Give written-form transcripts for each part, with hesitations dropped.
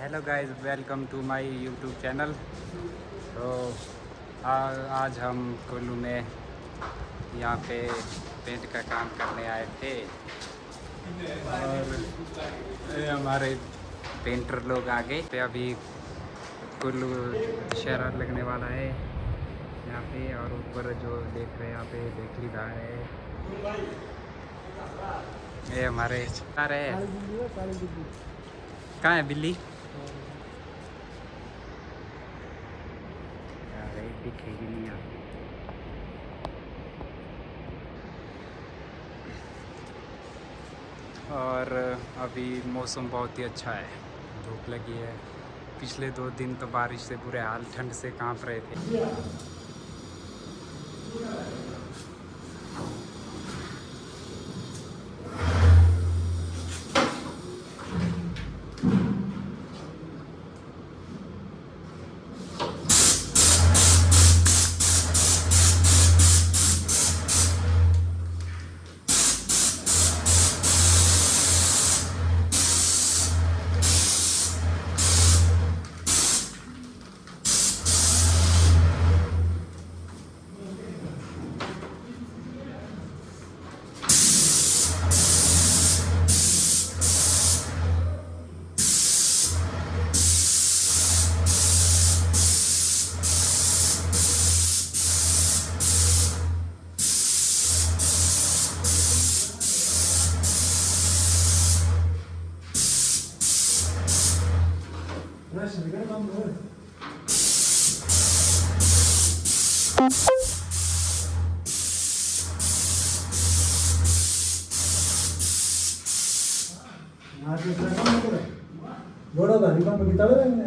Hello guys, welcome to my YouTube channel. तो आज हम कुल्लू में यहाँ पे पेंट का काम करने आए थे और हमारे पेंटर लोग आ गए पे। अभी कुल्लू शहर लगने वाला है यहाँ पे, और ऊपर जो देख रहे हैं यहाँ पे देख ली रहा है, ये हमारे आ रहे हैं। कहाँ है बिल्ली? यार ये दिखेगी नहीं यहाँ। और अभी मौसम बहुत ही अच्छा है, धूप लगी है। पिछले 2 दिन तो बारिश से बुरे हाल, ठंड से कांप रहे थे। घोड़ा भारी काम में किताबें रहेंगे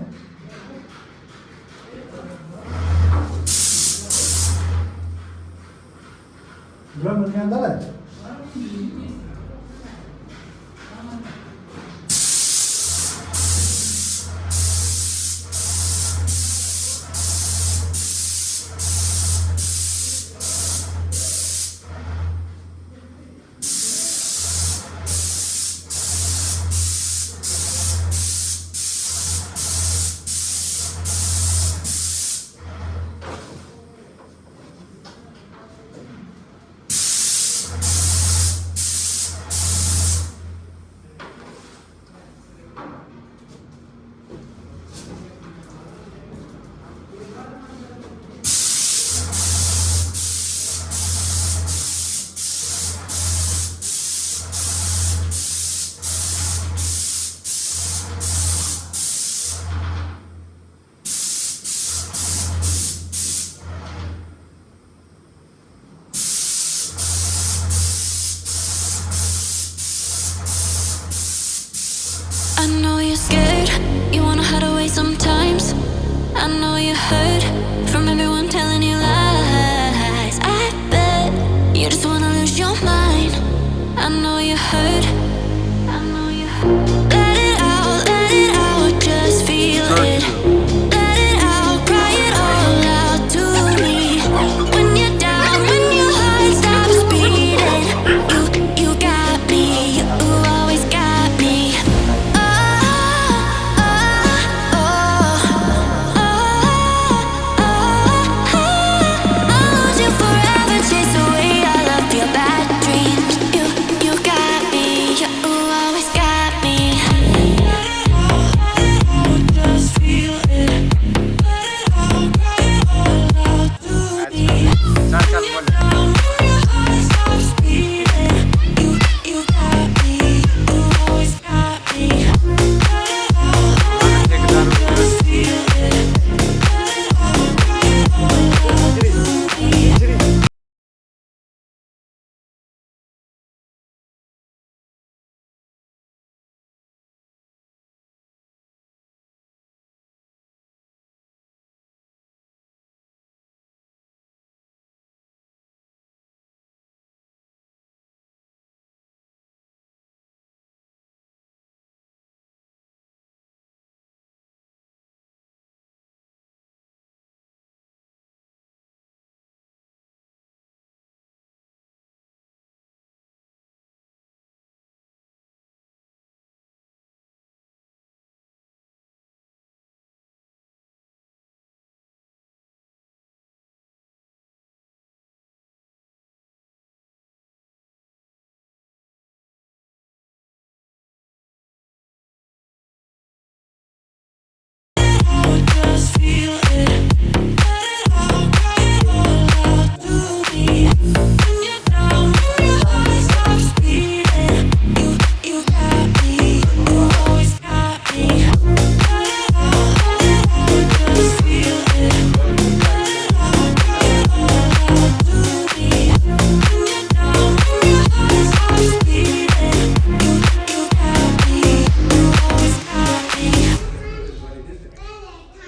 ड्रम में अंदर है। I know you're scared, you wanna hide away sometimes. I know you hurt,